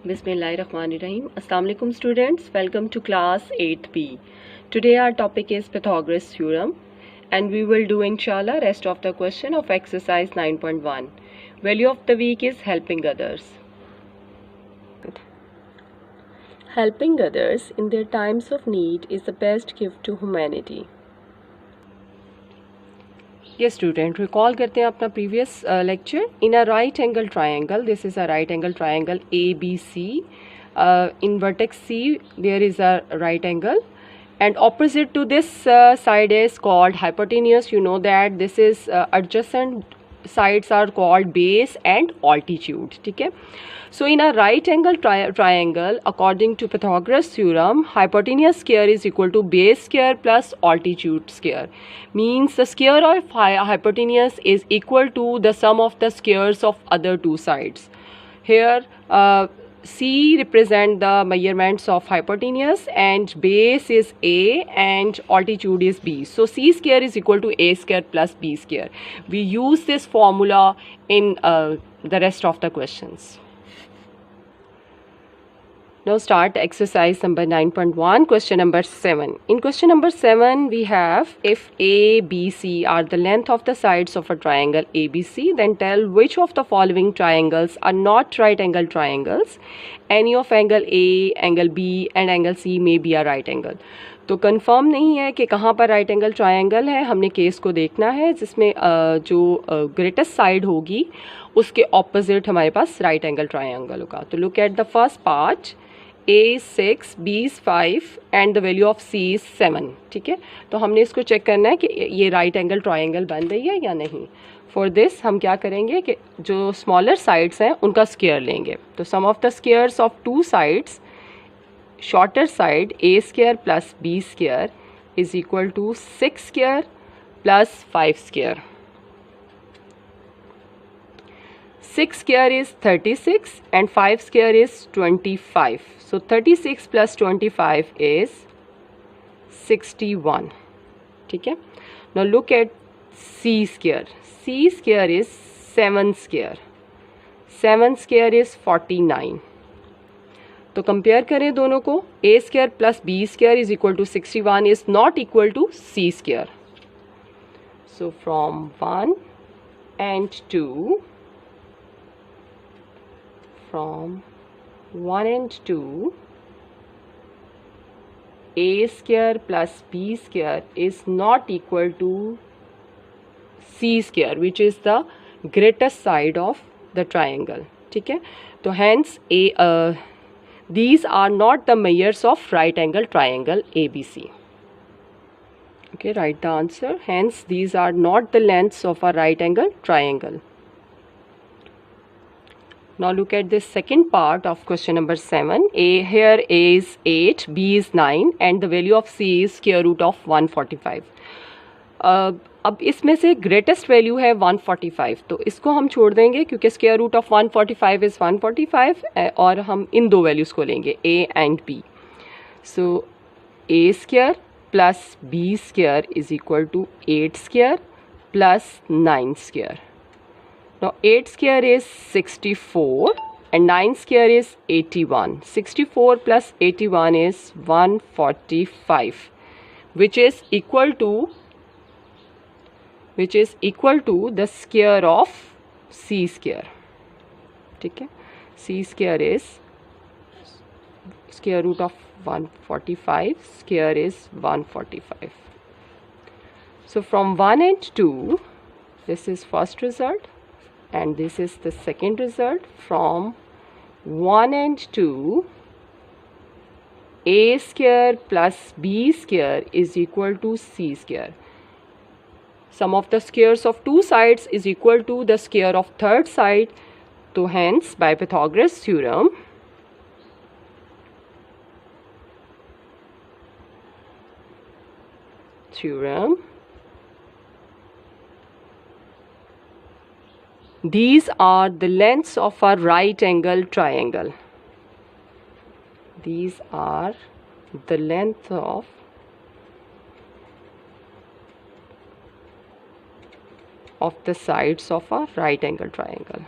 Bismillahirrahmanirrahim. Assalamu alaikum students. Welcome to class 8B. Today our topic is Pythagoras theorem and we will do inshallah rest of the question of exercise 9.1. Value of the week is helping others. Helping others in their times of need is the best gift to humanity. Yes student, recall करते हैं अपना previous lecture. In a right angle triangle, this is a right angle triangle ABC. In vertex C there is a right angle and opposite to this side is called hypotenuse. You know that this is adjacent sides are called base and altitude. ठीक है. So in a right angle triangle, according to Pythagoras theorem, hypotenuse square is equal to base square plus altitude square. Means the square of hypotenuse is equal to the sum of the squares of other two sides. Here C represent the measurements of hypotenuse and base is A and altitude is B. So C square is equal to A square plus B square. We use this formula in the rest of the questions. Now start exercise number 9.1, question number 7. In question number 7, we have if A, B, C are the length of the sides of a triangle ABC, then tell which of the following triangles are not right angle triangles. Any of angle A, angle B and angle C may be a right angle. तो confirm नहीं है कि कहाँ पर right angle triangle है. हमने case को देखना है जिसमें जो ग्रेटेस्ट साइड होगी उसके ऑपोजिट हमारे पास राइट एंगल ट्रायंगल होगा. तो look at the first part. A is 6, B is 5 and the value of C is 7. ठीक है. तो हमने इसको चेक करना है कि ये राइट एंगल ट्रायंगल बन रही है या नहीं. फॉर दिस हम क्या करेंगे कि जो स्मॉलर साइड्स हैं उनका स्क्वायर लेंगे. तो sum of the squares of two sides, shorter side A square plus B square is equal to 6 square plus 5 square. 6 square is 36 and 5 square is 25. So 36 plus 25 is 61. ठीक है. Now look at C square. C square is 7 square. 7 square is 49. तो compare करें दोनों को. A square plus B square is equal to 61 is not equal to C square. So from 1 and 2. From 1 and 2, A square plus B square is not equal to C square, which is the greatest side of the triangle. ठीक है. तो hence these are not the measures of right angle triangle ABC. Okay, write the answer. Hence these are not the lengths of a right angle triangle. Now look at this second part of question number 7. Here A is 8, B is 9 and the value of C is square root of 145. अब इसमें से greatest value है 145. तो इसको हम छोड़ देंगे क्योंकि स्क्वायर रूट ऑफ 145 इज़ 145 और हम इन दो वैल्यूज़ को लेंगे A and B. So A square plus B square is equal to 8 square plus 9 square. Now 8 square is 64 and 9 square is 81. 64 plus 81 is 145, which is equal to the square of C square. ठीक है. C square is square root of 145. Square is 145. So from 1 and 2, this is first result. And this is the second result. From 1 and 2, A square plus B square is equal to C square. Sum of the squares of two sides is equal to the square of third side. So hence by Pythagoras theorem, these are the lengths of a right angle triangle. These are the length of the sides of a right angle triangle.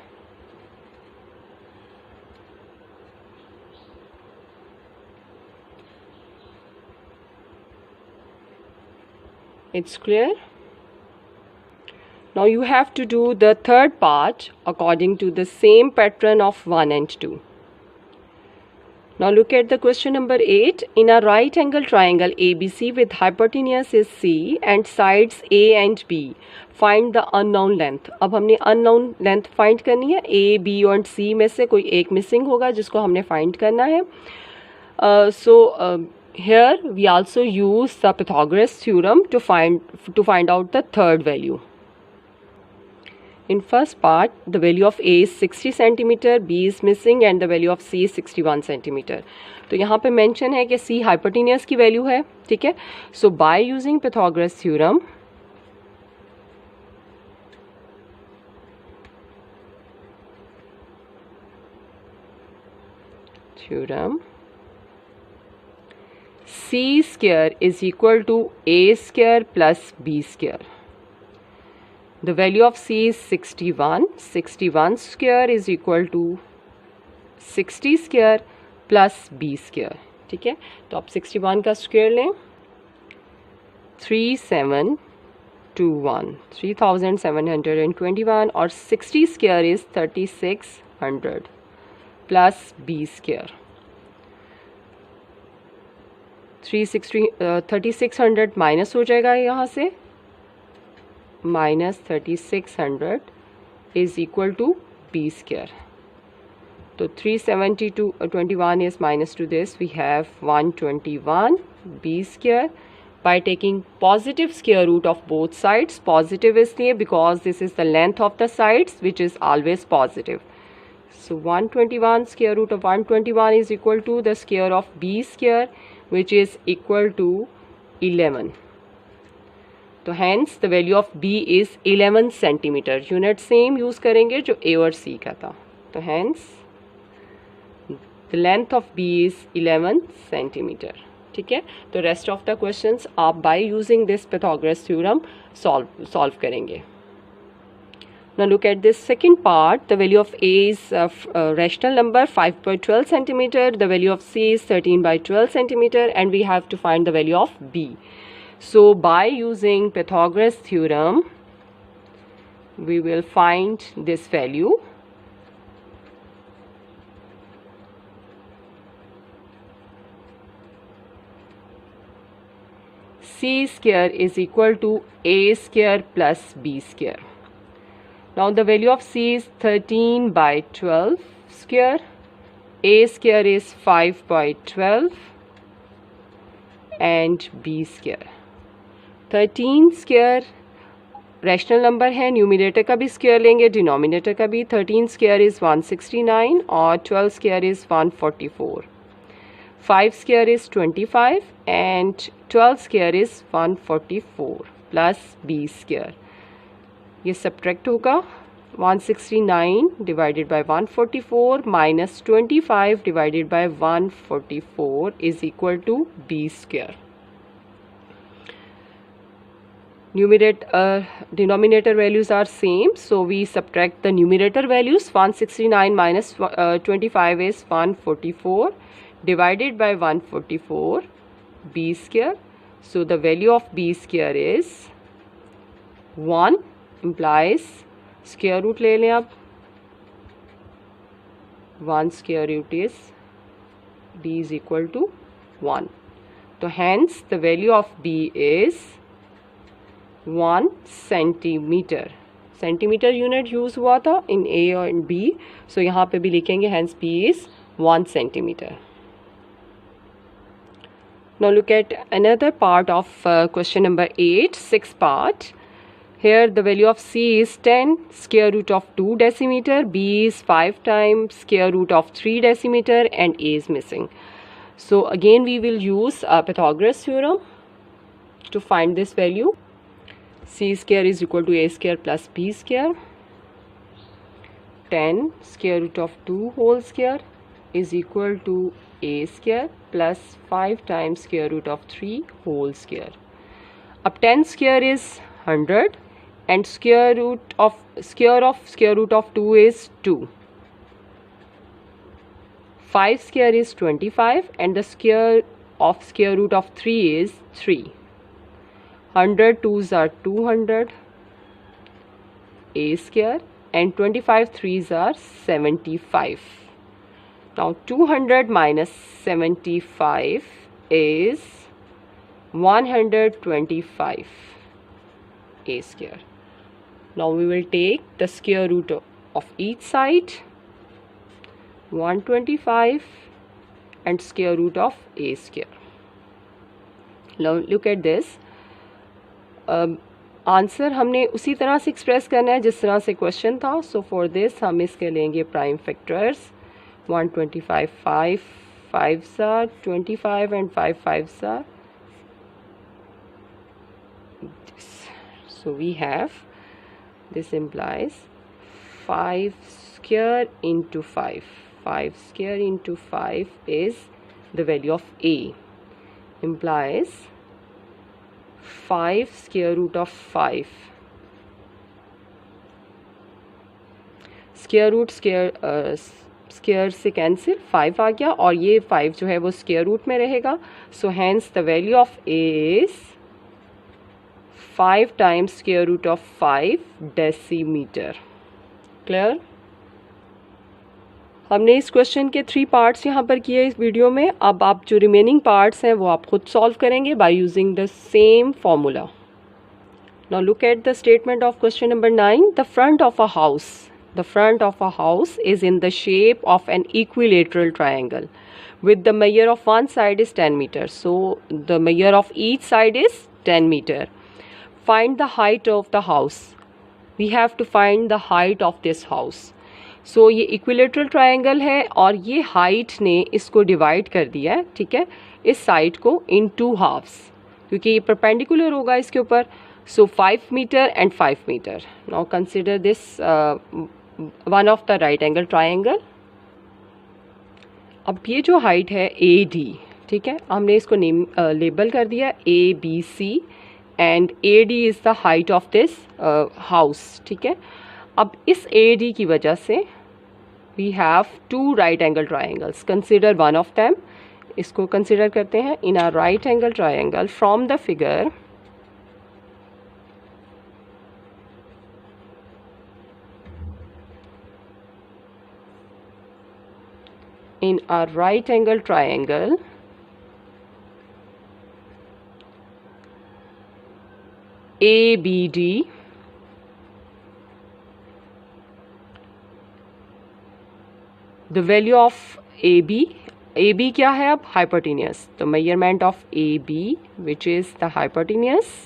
It's clear? Now you have to do the third part according to the same pattern of 1 and 2. Now look at the question number 8. In a right angle triangle ABC with hypotenuse is C and sides A and B, find the unknown length. अब हमने unknown length find करनी है. A, B और C में से कोई एक missing होगा जिसको हमने find करना है. Here we also use the Pythagoras theorem to find out the third value. In first part, the value of A is 60 cm, B is missing and the value of C is 61 cm. तो यहाँ पे mention है कि C hypotenuse की value है, ठीक है? So by using Pythagoras theorem, C square is equal to A square plus B square. The value of C is 61. 61 square is equal to 60 square plus B square. ठीक है, तो आप 61 का square लें. 3721 और 60 square is 3600 plus B square. 3600 minus हो जाएगा यहाँ से. minus 3600 is equal to B square. So 321 is minus to this. We have 121 B square. By taking positive square root of both sides, positive is here because this is the length of the sides which is always positive. So 121 square root of 121 is equal to the square of B square which is equal to 11. तो hence the value of B is 11 centimeter. Unit same use करेंगे जो A और C का था. तो hence the length of B is 11 centimeter. ठीक है, तो rest of the questions आप by using this Pythagoras theorem solve करेंगे. Now look at this second part. The value of A is rational number 5/12 centimeter. The value of C is 13/12 centimeter, and we have to find the value of B. So by using Pythagoras theorem, we will find this value. C square is equal to A square plus B square. Now the value of C is 13/12 square. A square is 5/12 and B square. 13 square rational number है, numerator का भी square लेंगे, denominator का भी. 13 square is 169 और 12 square is 144. 5 square is 25 and 12 square is 144 plus B square. ये subtract होगा. 169 divided by 144 minus 25 divided by 144 is equal to B square. Denominator values are same, so we subtract the numerator values. 169 minus 25 is 144 divided by 144 B square. So the value of B square is 1, implies square root ले लें आप. 1 square root is B is equal to 1. So hence the value of B is 1 centimeter. Centimetre unit use हुआ था इन A और इन B, सो यहाँ पे भी लिखेंगे hence B is 1 centimeter. Now look at another part of question number 8, sixth part. Here the value of C is 10 square root of 2 decimeter, B is 5 times square root of 3 decimeter and A is missing. So again we will use Pythagoras theorem to find this value. C square is equal to A square plus B square. 10 square root of 2 whole square is equal to A square plus 5 times square root of 3 whole square. अब 10 square is 100 and square root of square root of 2 is 2. 5 square is 25 and the square root of 3 is 3. 100 2s are 200 a square, and 25 3s are 75. Now 200 minus 75 is 125 a square. Now we will take the square root of each side, 125 and square root of a square. Now look at this. Answer हमने उसी तरह से express करना है जिस तरह से question था. सो फॉर दिस हम इसके लेंगे prime factors. 125 5 5s are 25 and 5 5s are this. So we have, this implies 5 square into 5. 5 square into 5 is the value of a, implies 5 square root of 5. Square root square से cancel 5 आ गया और ये 5 जो है वो स्क्वायर रूट में रहेगा. So hence the value of a is 5 times square root of 5 decimetre. Clear? हमने इस क्वेश्चन के 3 पार्ट्स यहाँ पर किए इस वीडियो में. अब आप जो रिमेनिंग पार्ट्स हैं वो आप खुद सॉल्व करेंगे by using the same formula. Now look at the statement of question number 9. The front of a house, the front of a house is in the shape of an equilateral triangle with the measure of one side is 10 meters. So the measure of each side is 10 meter. Find the height of the house. We have to find the height of this house. So ये equilateral triangle है और ये height ने इसको divide कर दिया है. ठीक है, इस side को in 2 halves क्योंकि ये perpendicular होगा इसके ऊपर. So 5 meter and 5 meter. Now consider this one of the right angle triangle. अब ये जो हाइट है AD, ठीक है, हमने इसको नेम लेबल कर दिया ABC and AD is the height of this house. ठीक है, अब इस AD की वजह से we have 2 right angle triangles. Consider one of them. इसको कंसिडर करते हैं. In a right angle triangle from the figure in a right angle triangle ABD, the value of AB क्या है अब? hypotenuse. The measurement of AB which is the hypotenuse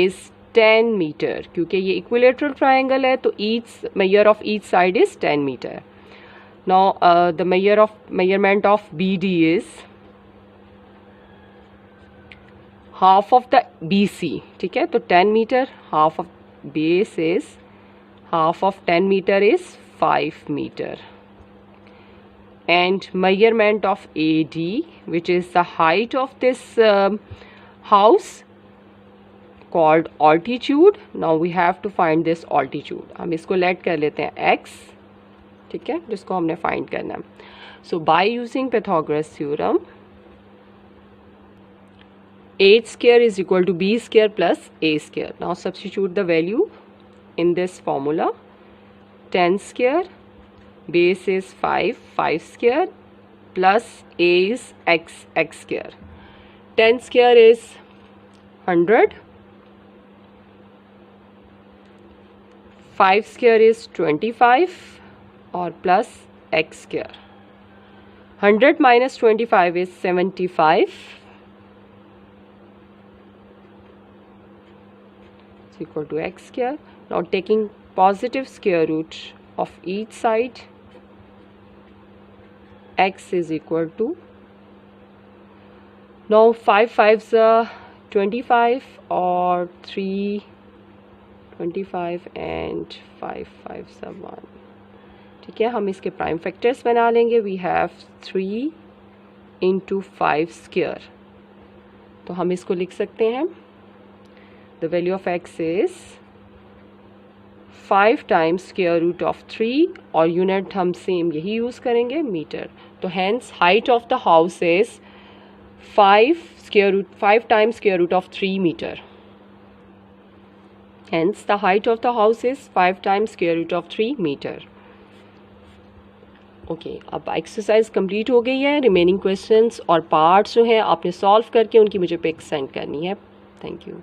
is 10 meter. क्योंकि ये equilateral triangle है तो each measure of each side is 10 meter. Now the measurement of BD is half of the BC. ठीक है, तो 10 meter, half of base is half of 10 meter is 5 meter. And measurement of AD which is the height of this house called altitude. Now we have to find this altitude. हम इसको let कर लेते हैं x. ठीक है, जिसको हमने find करना है. So by using Pythagoras theorem h square is equal to b square plus a square. Now substitute the value in this formula. 10 square, base is 5 square plus a is x square. 10 square is 100, 5 square is 25 और plus x square. 100 minus 25 is 75. It's equal to x square. Now taking positive square root of each side, x is equal to, now 5 5s are 25 or 3 25 and 5 5s are 1. ठीक है, हम इसके prime factors बना लेंगे. We have 3 into 5 square. तो हम इसको लिख सकते हैं. The value of x is 5 times square root of 3 और यूनिट हम सेम यही यूज़ करेंगे, मीटर. तो hence height of the house is 5 times square root of 3 metre. Hence, the height of the house is 5 times square root of 3 meter. Okay अब exercise complete हो गई है. Remaining questions और parts जो हैं आपने सॉल्व करके उनकी मुझे पिक्स सेंड करनी है. Thank you.